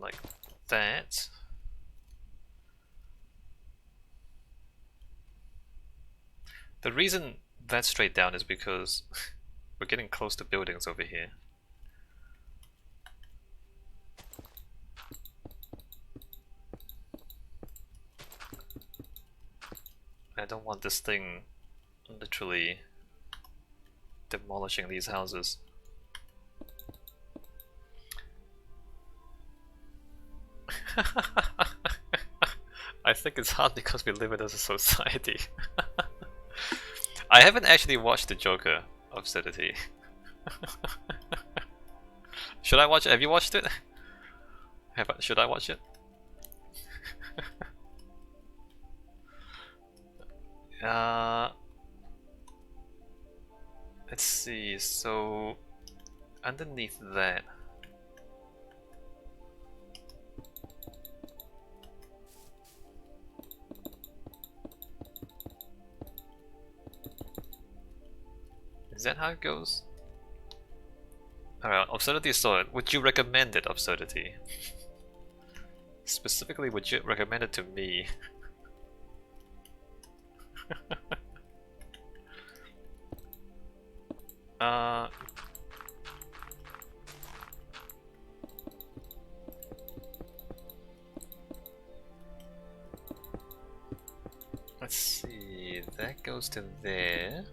like that. The reason that's straight down is because we're getting close to buildings over here. I don't want this thing literally demolishing these houses. I think it's hard because we live in a society. I haven't actually watched the Joker Absurdity. Should I watch it? Have you watched it? Should I watch it? Let's see, so underneath that, is that how it goes? Alright, Absurdity solid. Would you recommend it, Absurdity? Specifically, would you recommend it to me? Let's see, that goes to there.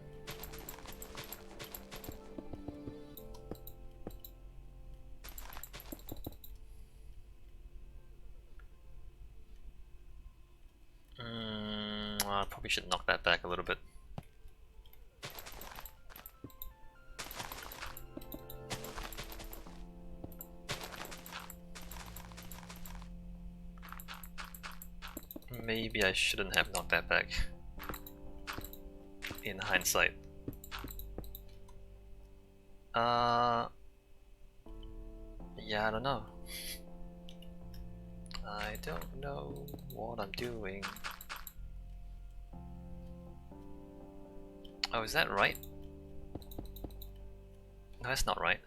I probably should knock that back a little bit. Maybe I shouldn't have knocked that back, in hindsight. Yeah, I don't know. I don't know what I'm doing. Oh, is that right? No, that's not right.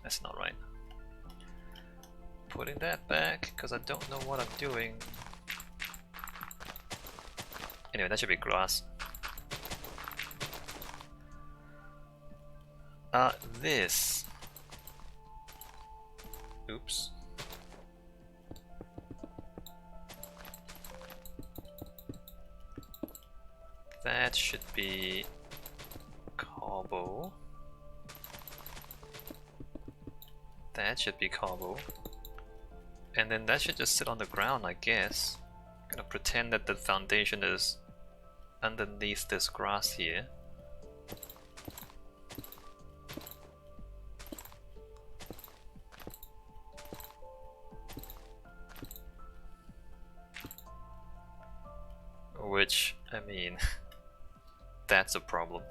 That's not right. Putting that back, because I don't know what I'm doing. Anyway, that should be grass. This. Oops. That should be cobble. That should be cobble. And then that should just sit on the ground, I guess. I'm gonna pretend that the foundation is underneath this grass here. Which, I mean, that's a problem.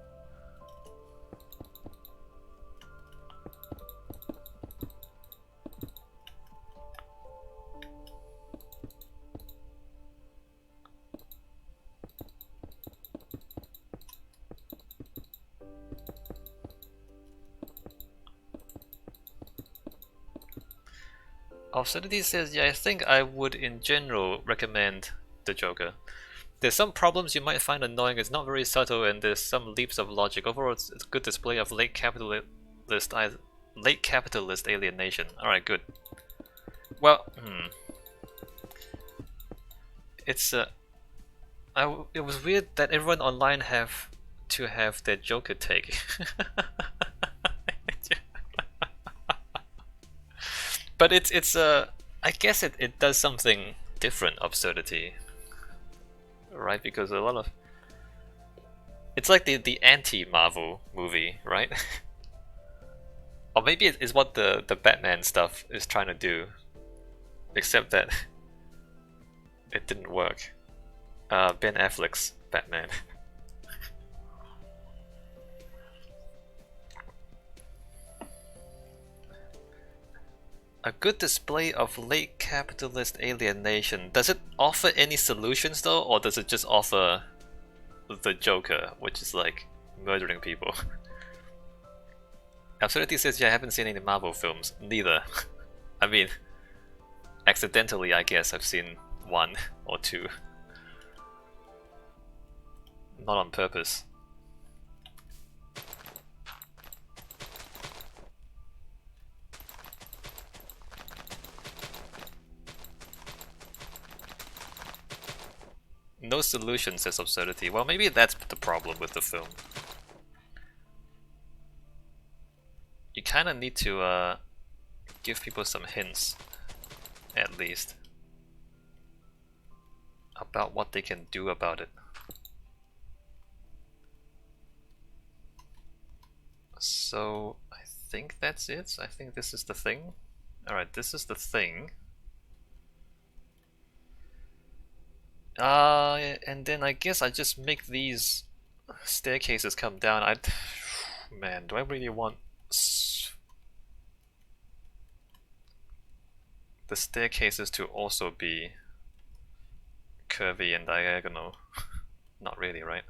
Absurdity says, yeah, I think I would in general recommend the Joker. There's some problems you might find annoying, it's not very subtle, and there's some leaps of logic. Overall, it's a good display of late capitalist alienation. Alright, good. Well, it's it was weird that everyone online have to have their Joker take. But it's I guess it does something different, Absurdity. Right, because a lot of it's like the anti-Marvel movie, right? Or maybe it's what the Batman stuff is trying to do, except that it didn't work. Ben Affleck's Batman. A good display of late capitalist alienation. Does it offer any solutions though, or does it just offer the Joker, which is like murdering people? Absurdity says, yeah, I haven't seen any Marvel films. Neither. I mean, Accidentally, I guess I've seen one or two. Not on purpose. No solution, says Absurdity. Well, maybe that's the problem with the film. You kind of need to give people some hints, at least, about what they can do about it. So, I think that's it. I think this is the thing. Alright, this is the thing. And then I guess I just make these staircases come down. Man, do I really want the staircases to also be curvy and diagonal? Not really, right?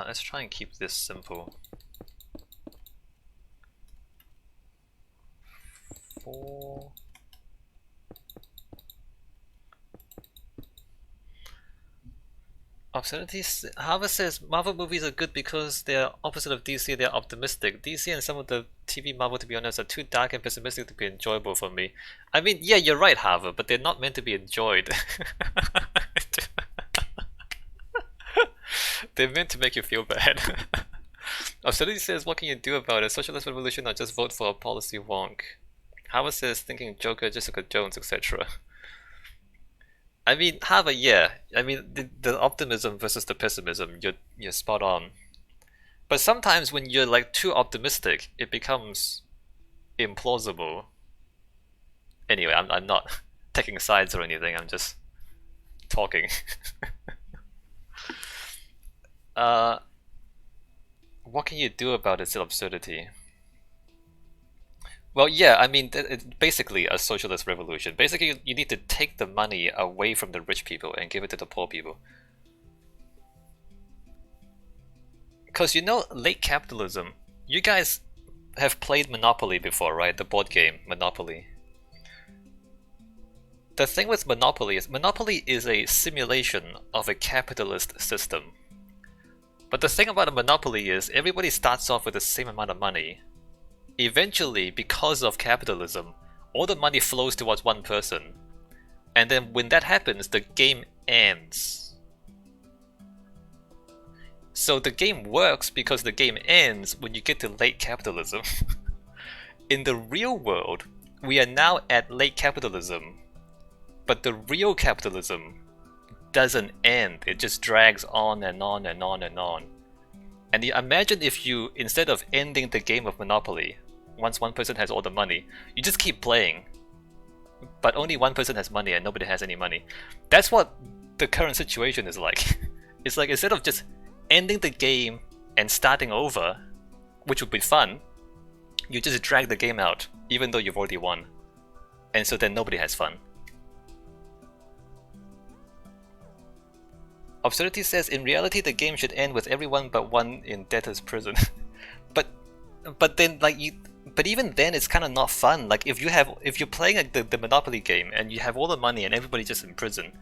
Let's try and keep this simple. 4. Obscenities. Harvard says Marvel movies are good because they're opposite of DC. They're optimistic. DC and some of the TV Marvel, to be honest, are too dark and pessimistic to be enjoyable for me. I mean, yeah, you're right, Harvard, but they're not meant to be enjoyed. They're meant to make you feel bad. Obscenity says, what can you do about it? Socialist revolution or just vote for a policy wonk? Howard says, thinking Joker, Jessica Jones, etc. I mean, Harvard, yeah. I mean, the optimism versus the pessimism, you're spot on. But sometimes when you're like too optimistic, it becomes implausible. Anyway, I'm not taking sides or anything. I'm just talking. What can you do about its absurdity? Well, yeah, I mean, it's basically a socialist revolution. Basically, you need to take the money away from the rich people and give it to the poor people. Because you know, late capitalism, you guys have played Monopoly before, right? The board game, Monopoly. The thing with Monopoly is a simulation of a capitalist system. But the thing about a monopoly is everybody starts off with the same amount of money. Eventually, because of capitalism, all the money flows towards one person. And then when that happens, the game ends. So the game works because the game ends when you get to late capitalism. In the real world, we are now at late capitalism. But the real capitalism doesn't end, it just drags on and on and on and on. And imagine if you, instead of ending the game of Monopoly, once one person has all the money, you just keep playing. But only one person has money and nobody has any money. That's what the current situation is like. It's like instead of just ending the game and starting over, which would be fun, you just drag the game out, even though you've already won. And so then nobody has fun. Absurdity says, in reality, the game should end with everyone but one in debtor's prison. but then, like, but even then, it's kind of not fun. Like, if you're playing like, the Monopoly game and you have all the money and everybody just in prison,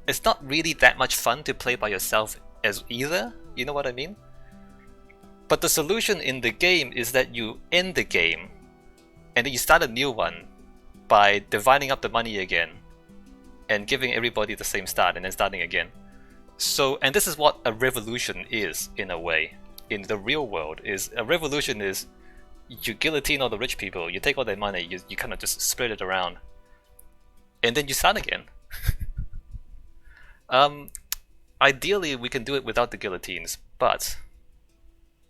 it's not really that much fun to play by yourself as either. You know what I mean? But the solution in the game is that you end the game, and then you start a new one by dividing up the money again, and giving everybody the same start, and then starting again. So, and this is what a revolution is, in a way. In the real world, a revolution is you guillotine all the rich people, you take all their money, you kind of just spread it around, and then you start again. Ideally, we can do it without the guillotines, but,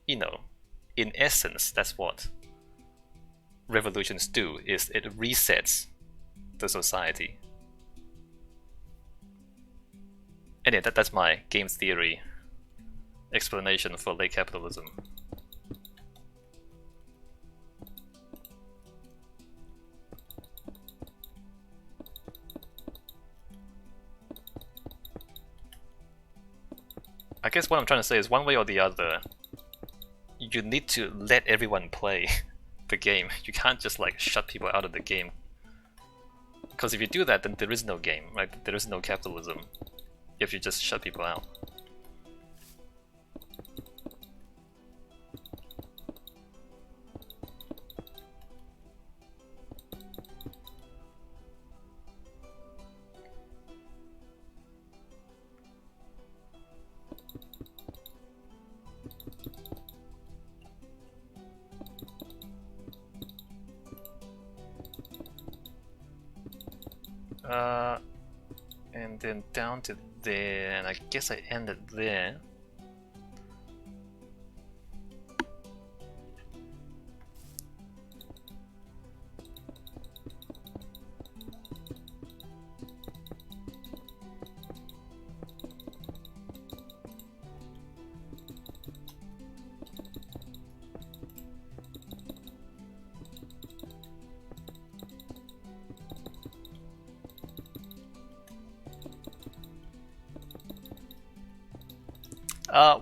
you know, in essence, that's what revolutions do, is it resets the society. Anyway, that's my game theory explanation for late capitalism. guess what I'm trying to say is one way or the other, you need to let everyone play the game. You can't just like shut people out of the game. Because if you do that, then there is no game, right? There is no capitalism if you just shut people out. And then down to there, and I guess I ended there.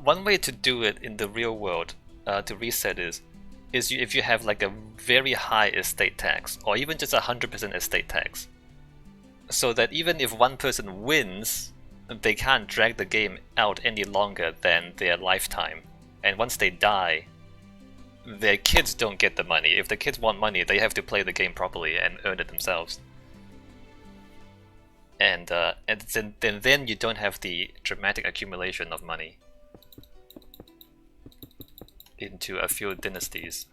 One way to do it in the real world, to reset is if you have like a very high estate tax, or even just 100% estate tax, so that even if one person wins, they can't drag the game out any longer than their lifetime. And once they die, their kids don't get the money. If the kids want money, they have to play the game properly and earn it themselves. And then you don't have the dramatic accumulation of money into a few dynasties.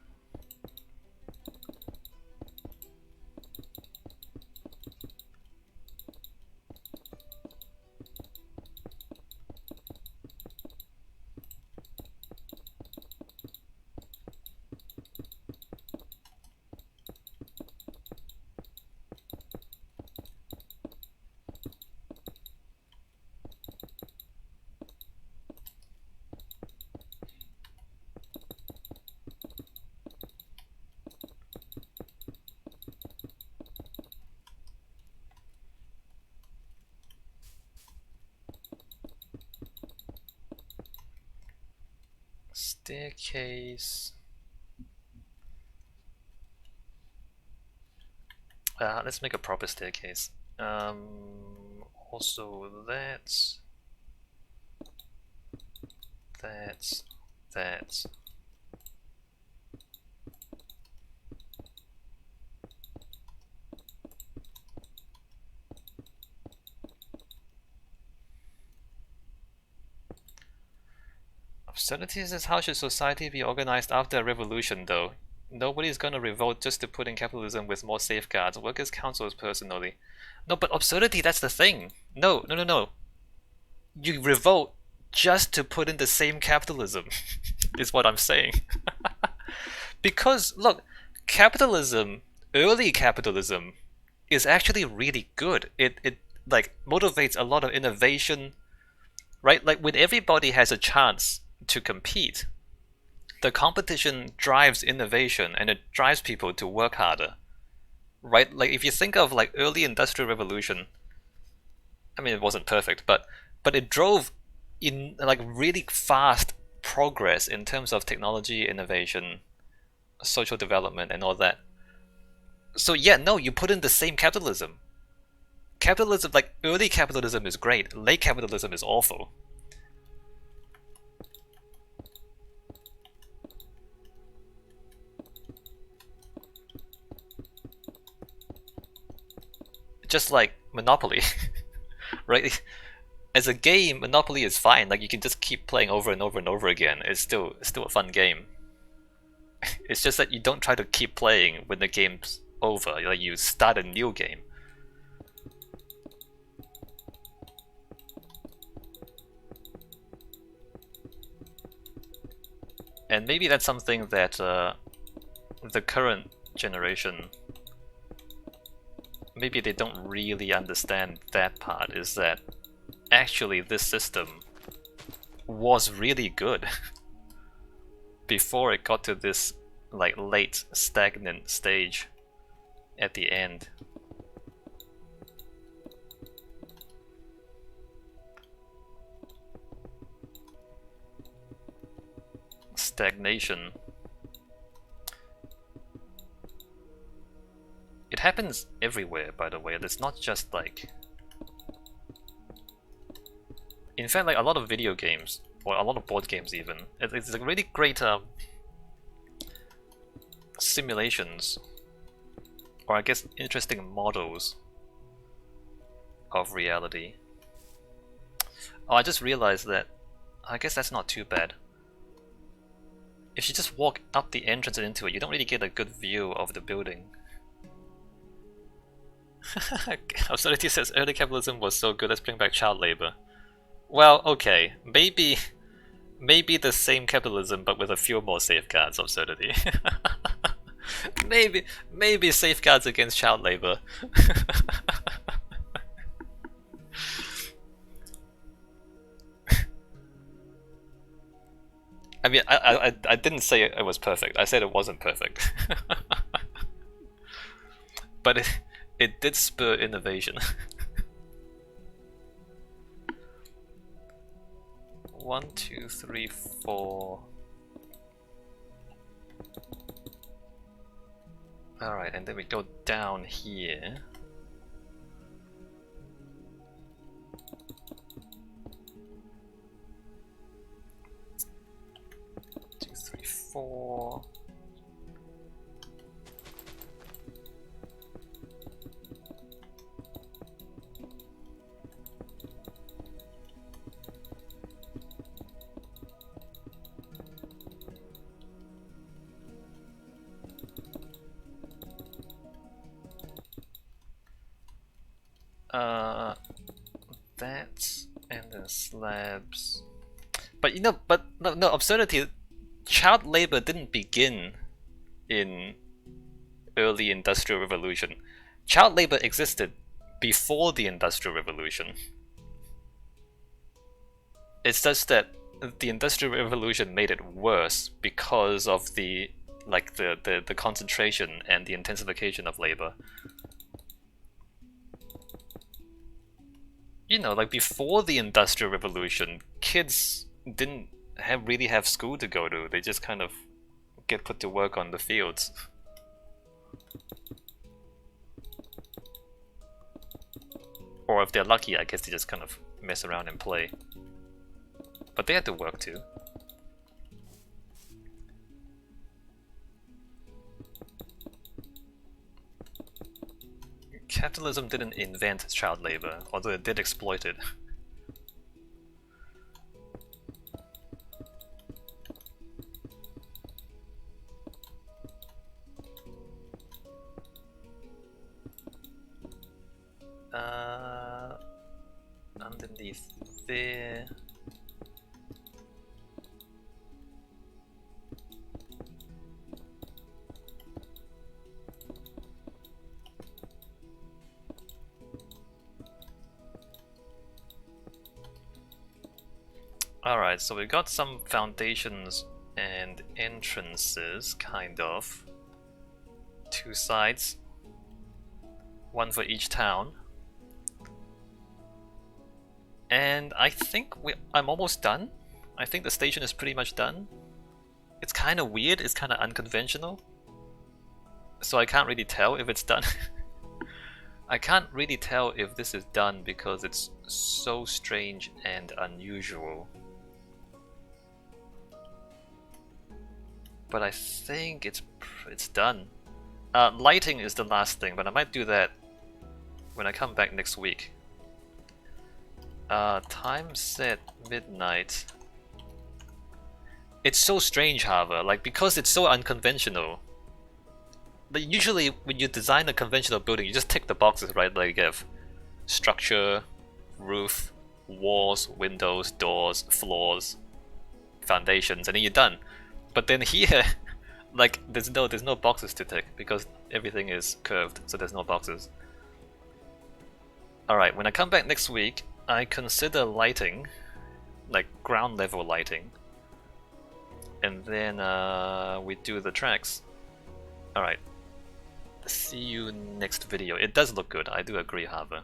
Staircase. Let's make a proper staircase. Also that's Absurdities is how should society be organized after a revolution, though? Nobody's gonna revolt just to put in capitalism with more safeguards. Workers' councils personally. No, but absurdity, that's the thing. No. You revolt just to put in the same capitalism, is what I'm saying. Because, look, capitalism, early capitalism, is actually really good. It like motivates a lot of innovation, right? Like when everybody has a chance to compete, the competition drives innovation and it drives people to work harder, right? Like if you think of like early industrial revolution, I mean it wasn't perfect, but it drove in like really fast progress in terms of technology, innovation, social development, and all that. So yeah, no, you put in the same capitalism. Capitalism, like early capitalism is great, late capitalism is awful. Just like Monopoly, right? As a game, Monopoly is fine. Like you can just keep playing over and over and over again. It's still a fun game. It's just that you don't try to keep playing when the game's over. Like you start a new game. And maybe that's something that the current generation, maybe they don't really understand that part, is that actually this system was really good before it got to this like late stagnant stage at the end. stagnation. It happens everywhere, by the way. It's not just like... In fact, like a lot of video games, or a lot of board games even, it's a really great simulations, or I guess interesting models of reality. Oh, I just realized that I guess that's not too bad. If you just walk up the entrance and into it, you don't really get a good view of the building. Absurdity says early capitalism was so good, let's bring back child labor. Well, okay, maybe the same capitalism but with a few more safeguards, Absurdity. maybe safeguards against child labor. I mean, I didn't say it was perfect. I said it wasn't perfect. But it did spur innovation. 1, 2, 3, 4. Alright, and then we go down here. 2, 3, 4. That and then slabs. But you know, no, Absurdity. Child labor didn't begin in early Industrial Revolution. Child labor existed before the Industrial Revolution. It's just that the Industrial Revolution made it worse because of the the concentration and the intensification of labor. You know, like before the Industrial Revolution, kids didn't really have school to go to. They just kind of get put to work on the fields. Or if they're lucky, I guess they just kind of mess around and play. But they had to work too. Capitalism didn't invent child labor, although it did exploit it. Underneath there. Alright, so we got some foundations and entrances, kind of. 2 sides. 1 for each town. And I think I'm almost done. I think the station is pretty much done. It's kind of weird, it's kind of unconventional. So I can't really tell if it's done. I can't really tell if this is done because it's so strange and unusual. But I think it's done. Lighting is the last thing, but I might do that when I come back next week. Time set midnight. It's so strange, however, like because it's so unconventional. But usually when you design a conventional building, you just tick the boxes, right? Like you have structure, roof, walls, windows, doors, floors, foundations, and then you're done. But then here, like there's no boxes to tick because everything is curved, so there's no boxes. Alright, when I come back next week, I consider lighting, like ground level lighting, and then we do the tracks. Alright, see you next video. It does look good, I do agree, however.